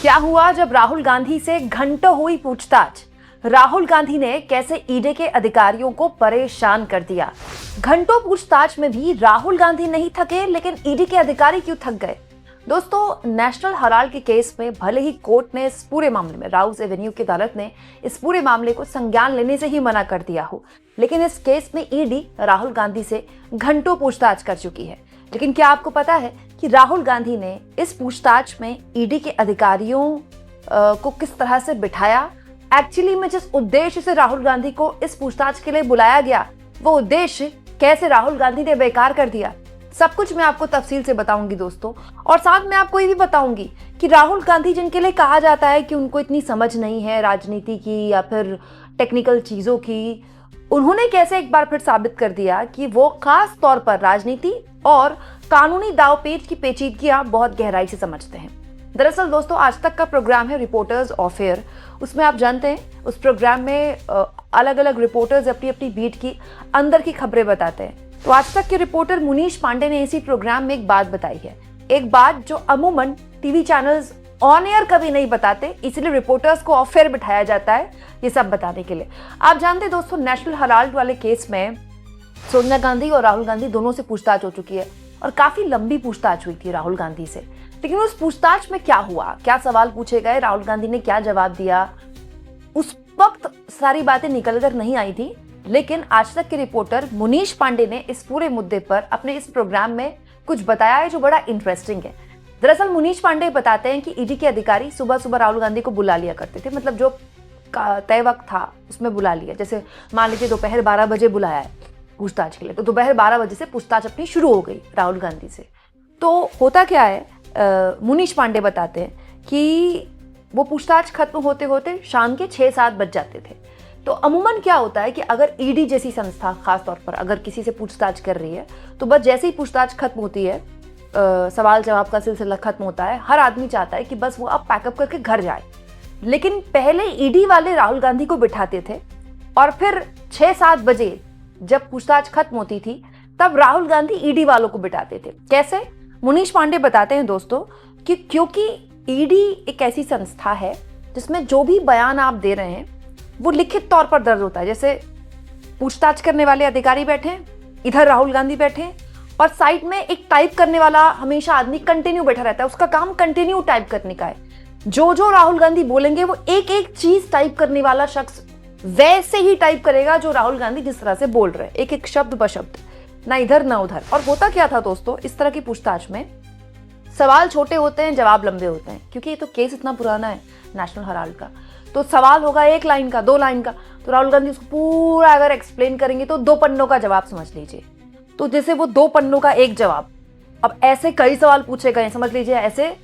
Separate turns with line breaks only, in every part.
क्या हुआ जब राहुल गांधी से घंटों हुई पूछताछ। राहुल गांधी ने कैसे ईडी के अधिकारियों को परेशान कर दिया। घंटों पूछताछ में भी राहुल गांधी नहीं थके, लेकिन ईडी के अधिकारी क्यों थक गए। दोस्तों, नेशनल हेराल्ड के केस में भले ही कोर्ट ने इस पूरे मामले में, राउज एवेन्यू की अदालत ने इस पूरे मामले को संज्ञान लेने से ही मना कर दिया हो, लेकिन इस केस में ईडी राहुल गांधी से घंटों पूछताछ कर चुकी है। लेकिन क्या आपको पता है कि राहुल गांधी ने इस पूछताछ में ईडी के अधिकारियों को किस तरह से बिठाया। एक्चुअली में जिस उद्देश्य से राहुल गांधी को इस पूछताछ के लिए बुलाया गया, वो उद्देश्य कैसे राहुल गांधी ने बेकार कर दिया, सब कुछ मैं आपको तफसील से बताऊंगी दोस्तों। और साथ में आपको ये भी बताऊंगी कि राहुल गांधी, जिनके लिए कहा जाता है कि उनको इतनी समझ नहीं है राजनीति की या फिर टेक्निकल चीजों की, उन्होंने कैसे एक बार फिर साबित कर दिया कि वो खास तौर पर राजनीति और कानूनी दांवपेच की पेचीदगियां बहुत गहराई से समझते हैं। दरअसल दोस्तों, आज तक का प्रोग्राम है रिपोर्टर्स अफेयर। उसमें आप जानते हैं, उस प्रोग्राम में अलग अलग रिपोर्टर्स अपनी अपनी बीट की अंदर की खबरें बताते हैं। तो आज तक के रिपोर्टर मुनीश पांडे ने इसी प्रोग्राम में एक बात बताई है, एक बात जो अमूमन टीवी चैनल्स ऑन एयर कभी नहीं बताते, इसलिए रिपोर्टर्स को ऑफ एयर बिठाया जाता है ये सब बताने के लिए। आप जानते हैं दोस्तों, नेशनल हेराल्ड वाले केस में सोनिया गांधी और राहुल गांधी दोनों से पूछताछ हो चुकी है और काफी लंबी पूछताछ हुई थी राहुल गांधी से। लेकिन उस पूछताछ में क्या हुआ, क्या सवाल पूछे गए, राहुल गांधी ने क्या जवाब दिया, उस वक्त सारी बातें निकल कर नहीं आई थी। लेकिन आज तक के रिपोर्टर मुनीश पांडे ने इस पूरे मुद्दे पर अपने इस प्रोग्राम में कुछ बताया है जो बड़ा इंटरेस्टिंग है। दरअसल मुनीश पांडे बताते हैं कि ईडी के अधिकारी सुबह सुबह राहुल गांधी को बुला लिया करते थे, मतलब जो तय वक्त था उसमें बुला लिया। जैसे मान लीजिए दोपहर 12 बजे बुलाया है पूछताछ के लिए, तो दोपहर 12 बजे से पूछताछ अपनी शुरू हो गई राहुल गांधी से। तो होता क्या है, मुनीश पांडे बताते हैं कि वो पूछताछ खत्म होते होते शाम के 6-7 बज जाते थे। तो अमूमन क्या होता है कि अगर ईडी जैसी संस्था खास तौर पर अगर किसी से पूछताछ कर रही है, तो बस जैसे ही पूछताछ खत्म होती है, सवाल जवाब का सिलसिला खत्म होता है, हर आदमी चाहता है कि बस वो अब पैकअप करके घर जाए। लेकिन पहले ईडी वाले राहुल गांधी को बिठाते थे और फिर 6-7 बजे जब पूछताछ खत्म होती थी, तब राहुल गांधी ईडी वालों को बिठाते थे। कैसे? मुनीश पांडे बताते हैं दोस्तों कि क्योंकि ईडी एक ऐसी संस्था है जिसमें जो भी बयान आप दे रहे हैं वो लिखित तौर पर दर्ज होता है। जैसे पूछताछ करने वाले अधिकारी बैठे हैं, इधर राहुल गांधी बैठे हैं, और साइड में एक टाइप करने वाला हमेशा आदमी कंटिन्यू बैठा रहता है, उसका काम कंटिन्यू टाइप करने का है। जो जो राहुल गांधी बोलेंगे वो एक एक चीज टाइप करने वाला शख्स वैसे ही टाइप करेगा जो राहुल गांधी जिस तरह से बोल रहे हैं, एक एक शब्द बशब्द, ना इधर ना उधर। और होता क्या था दोस्तों, इस तरह की पूछताछ में सवाल छोटे होते हैं, जवाब लंबे होते हैं, क्योंकि ये तो केस इतना पुराना है नेशनल हेराल्ड का। तो सवाल होगा 1 लाइन का, 2 लाइन का, तो राहुल गांधी उसको पूरा अगर एक्सप्लेन करेंगे तो 2 पन्नों का जवाब समझ लीजिए। तो जैसे वो 2 पन्नों का एक जवाब, अब ऐसे कई सवाल पूछे गए, समझ लीजिए ऐसे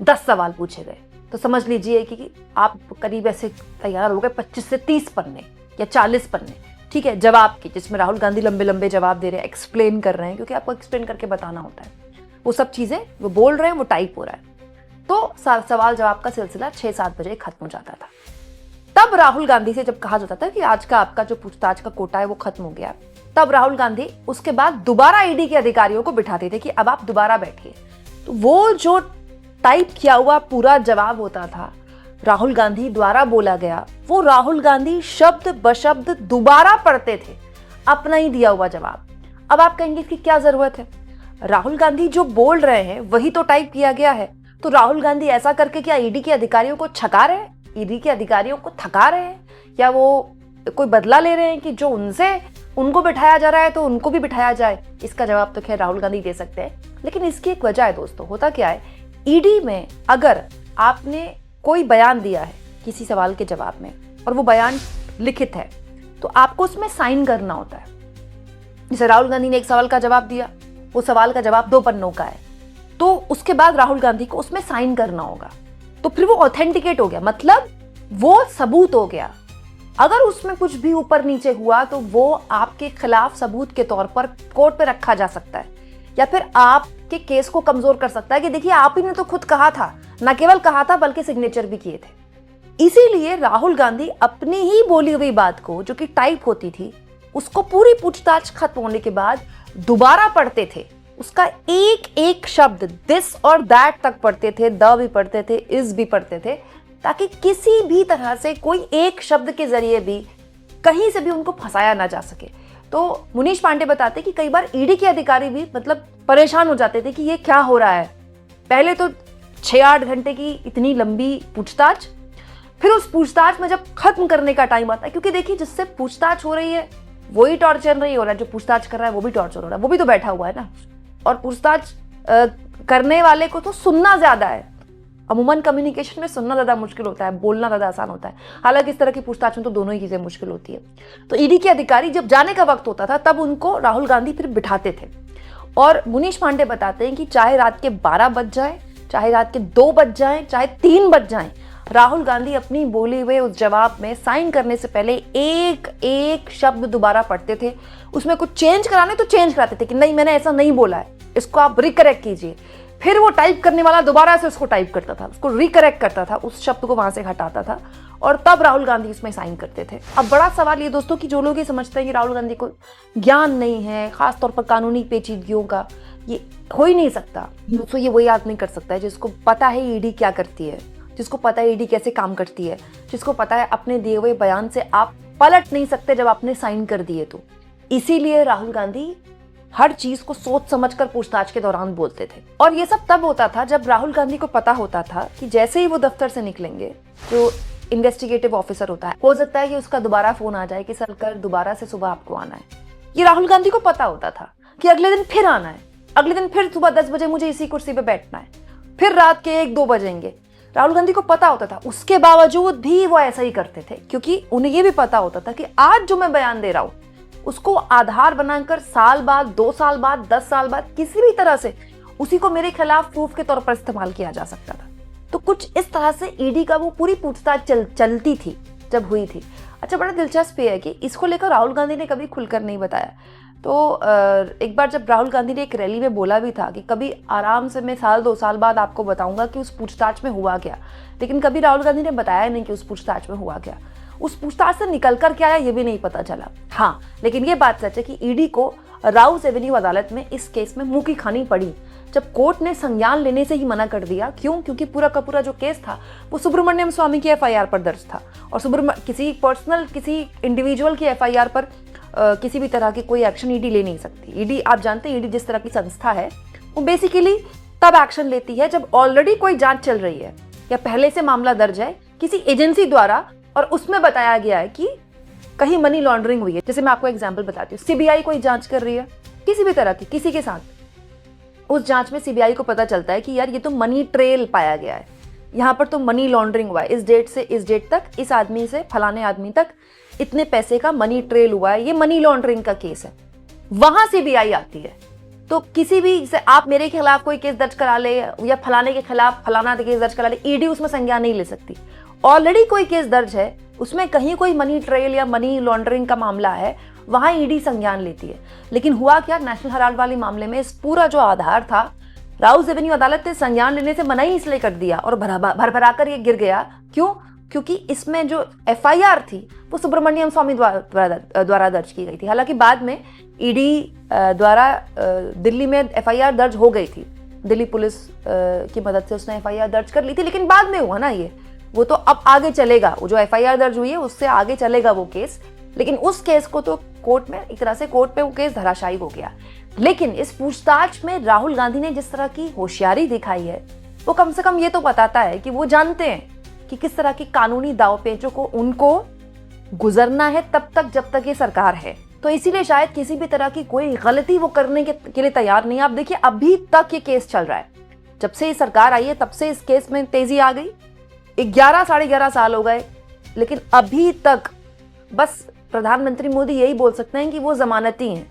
10 सवाल पूछे गए, तो समझ लीजिए कि आप करीब ऐसे तैयार हो गए 25 से 30 पन्ने या 40 पन्ने, ठीक है, जवाब के, जिसमें राहुल गांधी लंबे लंबे जवाब दे रहे हैं, एक्सप्लेन कर रहे हैं, क्योंकि आपको एक्सप्लेन करके बताना होता है। वो सब चीजें वो बोल रहे हैं, वो टाइप हो रहा है। तो सवाल जवाब का सिलसिला 6-7 बजे खत्म हो जाता था। तब राहुल गांधी से जब कहा जाता था कि आज का आपका जो पूछताछ का कोटा है वो खत्म हो गया, तब राहुल गांधी उसके बाद दोबारा ईडी के अधिकारियों को बिठाते थे कि अब आप दोबारा बैठिए। तो वो जो टाइप किया हुआ पूरा जवाब होता था राहुल गांधी द्वारा बोला गया, वो राहुल गांधी शब्द बशब्द दोबारा पढ़ते थे, अपना ही दिया हुआ जवाब। अब आप कहेंगे इसकी क्या जरूरत है, राहुल गांधी जो बोल रहे हैं वही तो टाइप किया गया है, तो राहुल गांधी ऐसा करके क्या ईडी के अधिकारियों को छका रहे हैं, ईडी के अधिकारियों को थका रहे हैं, या वो कोई बदला ले रहे हैं कि जो उनको बिठाया जा रहा है तो उनको भी बिठाया जाए। इसका जवाब तो खैर राहुल गांधी दे सकते हैं, लेकिन इसकी एक वजह है दोस्तों। होता क्या है, ईडी में अगर आपने कोई बयान दिया है किसी सवाल के जवाब में और वो बयान लिखित है, तो आपको उसमें साइन करना होता है। जैसे राहुल गांधी ने एक सवाल का जवाब दिया, वो सवाल का जवाब 2 पन्नों का है, तो उसके बाद राहुल गांधी को उसमें साइन करना होगा, तो फिर वो ऑथेंटिकेट हो गया, मतलब वो सबूत हो गया। अगर उसमें कुछ भी ऊपर नीचे हुआ तो वो आपके खिलाफ सबूत के तौर पर कोर्ट पे रखा जा सकता है, या फिर आपके केस को कमजोर कर सकता है कि देखिए आप ही ने तो खुद कहा था, न केवल कहा था बल्कि सिग्नेचर भी किए थे। इसीलिए राहुल गांधी अपनी ही बोली हुई बात को, जो कि टाइप होती थी, उसको पूरी पूछताछ खत्म होने के बाद दोबारा पढ़ते थे, उसका एक एक शब्द दिस और दैट तक पढ़ते थे, द भी पढ़ते थे, इज भी पढ़ते थे, ताकि किसी भी तरह से कोई एक शब्द के जरिए भी कहीं से भी उनको फंसाया ना जा सके। तो मुनीश पांडे बताते कि कई बार ईडी के अधिकारी भी मतलब परेशान हो जाते थे कि ये क्या हो रहा है। पहले तो 6-8 घंटे की इतनी लंबी पूछताछ, फिर उस पूछताछ में जब खत्म करने का टाइम आता है, क्योंकि देखिए जिससे पूछताछ हो रही है वही टॉर्चर नहीं हो रहा है, जो पूछताछ कर रहा है वो भी टॉर्चर हो रहा है, वो भी तो बैठा हुआ है ना। और पूछताछ करने वाले को तो सुनना ज्यादा है। अमूमन कम्युनिकेशन में सुनना ज्यादा मुश्किल होता है, बोलना ज्यादा आसान होता है। हालांकि इस तरह की पूछताछ में तो दोनों ही चीजें मुश्किल होती है। तो ईडी के अधिकारी जब जाने का वक्त होता था तब उनको राहुल गांधी फिर बिठाते थे। और मुनीश पांडे बताते हैं कि चाहे रात के 12 बज जाए, चाहे रात के 2 बज जाए, चाहे 3 बज जाए, राहुल गांधी अपनी बोले हुए उस जवाब में साइन करने से पहले एक एक शब्द दोबारा पढ़ते थे। उसमें कुछ चेंज कराने तो चेंज कराते थे कि नहीं मैंने ऐसा नहीं बोला है, इसको आप रिकरेक्ट कीजिए। फिर वो टाइप करने वाला दोबारा से उसको टाइप करता था, उसको रिकरेक्ट करता था, उस शब्द को वहां से हटाता था और तब राहुल गांधी उसमें साइन करते थे। अब बड़ा सवाल ये दोस्तों कि जो लोग ये समझते हैं कि राहुल गांधी को ज्ञान नहीं है, खासतौर पर कानूनी पेचीदगियों का, ये हो ही नहीं सकता। दोस्तों ये वही आदमी कर सकता है जिसको पता है ईडी क्या करती है, जिसको पता है ईडी कैसे काम करती है, जिसको पता है अपने दिए हुए बयान से आप पलट नहीं सकते जब आपने साइन कर दिए तो। इसीलिए राहुल गांधी हर चीज को सोच समझकर पूछताछ के दौरान बोलते थे। और ये सब तब होता था जब राहुल गांधी को पता होता था कि जैसे ही वो दफ्तर से निकलेंगे, जो इन्वेस्टिगेटिव ऑफिसर होता है, हो सकता है कि उसका दोबारा फोन आ जाए कि सर कल दोबारा से सुबह आपको आना है। ये राहुल गांधी को पता होता था कि अगले दिन फिर आना है, अगले दिन फिर सुबह 10 बजे मुझे इसी कुर्सी पे बैठना है, फिर रात के 1-2 बजेंगे। राहुल गांधी को पता होता था, उसके बावजूद भी वो ऐसा ही करते थे, क्योंकि उन्हें ये भी पता होता था कि आज जो मैं बयान दे रहा हूं उसको आधार बनाकर साल बाद, 2 साल बाद, 10 साल बाद किसी भी तरह से उसी को मेरे खिलाफ प्रूफ के तौर पर इस्तेमाल किया जा सकता था। तो कुछ इस तरह से ईडी का वो पूरी पूछताछ चलती थी जब हुई थी। अच्छा, बड़ा दिलचस्प ये है कि इसको लेकर राहुल गांधी ने कभी खुलकर नहीं बताया। तो एक बार जब राहुल गांधी ने एक रैली में बोला भी था कि कभी आराम से मैं 1-2 साल बाद आपको बताऊंगा कि उस पूछताछ में हुआ क्या, लेकिन कभी राहुल गांधी ने बताया नहीं कि उस पूछताछ में हुआ क्या, उस पूछताछ से निकल कर क्या आया ये भी नहीं पता चला। हाँ, लेकिन ये बात सच है कि ईडी को राउस एवेन्यू अदालत में इस केस में मुंह की खानी पड़ी जब कोर्ट ने संज्ञान लेने से ही मना कर दिया। क्यों? क्योंकि पूरा का पूरा जो केस था वो सुब्रमण्यम स्वामी की एफआईआर पर दर्ज था और किसी पर्सनल, किसी इंडिविजुअल की एफआईआर पर किसी भी तरह की कोई एक्शन ईडी ले नहीं सकती। ईडी, आप जानते हैं ईडी जिस तरह की संस्था है वो बेसिकली तब एक्शन लेती है जब ऑलरेडी कोई जांच चल रही है या पहले से मामला दर्ज है किसी एजेंसी द्वारा और उसमें बताया गया है कि कहीं मनी लॉन्ड्रिंग हुई है। जैसे मैं आपको एग्जांपल बताती हूँ, सीबीआई कोई जांच कर रही है किसी भी तरह की, किसी के साथ, उस जांच में सीबीआई को पता चलता है कि यार ये तो मनी ट्रेल पाया गया है, यहाँ पर तो मनी लॉन्ड्रिंग हुआ है, इस डेट से इस डेट तक, इस आदमी से फलाने आदमी तक इतने पैसे का मनी ट्रेल हुआ है, ये मनी लॉन्ड्रिंग का केस है। वहां सीबीआई आती है। तो किसी भी से आप मेरे खिलाफ कोई केस दर्ज करा ले या फलाने के खिलाफ फलाना केस दर्ज करा ले, ईडी उसमें संज्ञान नहीं ले सकती। ऑलरेडी कोई केस दर्ज है, उसमें कहीं कोई मनी ट्रेल या मनी लॉन्ड्रिंग का मामला है, वहां ईडी संज्ञान लेती है। लेकिन हुआ क्या, नेशनल हेराल्ड वाले मामले में इस पूरा जो आधार था, राउस एवेन्यू अदालत ने संज्ञान लेने से मना ही इसलिए कर दिया और भर कर ये गिर गया। क्यों? क्योंकि इसमें जो एफआईआर थी वो सुब्रमण्यम स्वामी द्वारा दर्ज की गई थी। हालांकि बाद में ईडी द्वारा दिल्ली में एफआईआर दर्ज हो गई थी, दिल्ली पुलिस की मदद से उसने एफआईआर दर्ज कर ली थी, लेकिन बाद में हुआ ना ये, वो तो अब आगे चलेगा, वो जो एफआईआर दर्ज हुई है उससे आगे चलेगा वो केस। लेकिन उस केस को तो कोर्ट में, एक तरह से कोर्ट पे वो केस धराशायी हो गया। लेकिन इस पूछताछ में राहुल गांधी ने जिस तरह की होशियारी दिखाई है वो कम से कम ये तो बताता है कि वो जानते हैं कि किस तरह की कानूनी दांवपेचों को उनको गुजरना है तब तक जब तक ये सरकार है। तो इसीलिए शायद किसी भी तरह की कोई गलती वो करने के लिए तैयार नहीं है। आप देखिए अभी तक ये केस चल रहा है, जब से ये सरकार आई है तब से इस केस में तेजी आ गई। 11 साढ़े 11 साल हो गए, लेकिन अभी तक बस प्रधानमंत्री मोदी यही बोल सकते हैं कि वो जमानती हैं।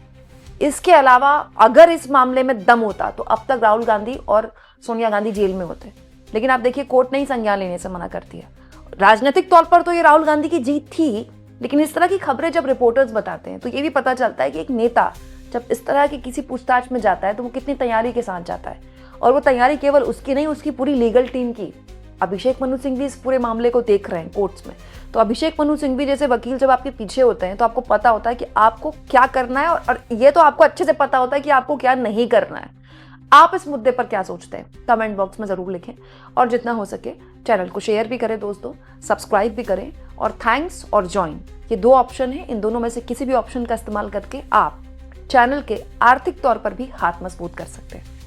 इसके अलावा अगर इस मामले में दम होता तो अब तक राहुल गांधी और सोनिया गांधी जेल में होते। लेकिन आप देखिए कोर्ट ने ही संज्ञान लेने से मना कर दिया। राजनीतिक तौर पर तो ये राहुल गांधी की जीत थी, लेकिन इस तरह की खबरें जब रिपोर्टर्स बताते हैं तो ये भी पता चलता है कि एक नेता जब इस तरह की किसी पूछताछ में जाता है तो वो कितनी तैयारी के साथ जाता है। और वो तैयारी केवल उसकी नहीं, उसकी पूरी लीगल टीम की। अभिषेक मनु सिंह भी इस पूरे मामले को देख रहे हैं कोर्ट्स में। तो अभिषेक मनु सिंह भी जैसे वकील जब आपके पीछे होते हैं तो आपको पता होता है कि आपको क्या करना है, और ये तो आपको अच्छे से पता होता है कि आपको क्या नहीं करना है। आप इस मुद्दे पर क्या सोचते हैं कमेंट बॉक्स में जरूर लिखें और जितना हो सके चैनल को शेयर भी करें दोस्तों, सब्सक्राइब भी करें। और थैंक्स और ज्वाइन, ये 2 ऑप्शन है, इन दोनों में से किसी भी ऑप्शन का इस्तेमाल करके आप चैनल के आर्थिक तौर पर भी हाथ मजबूत कर सकते हैं।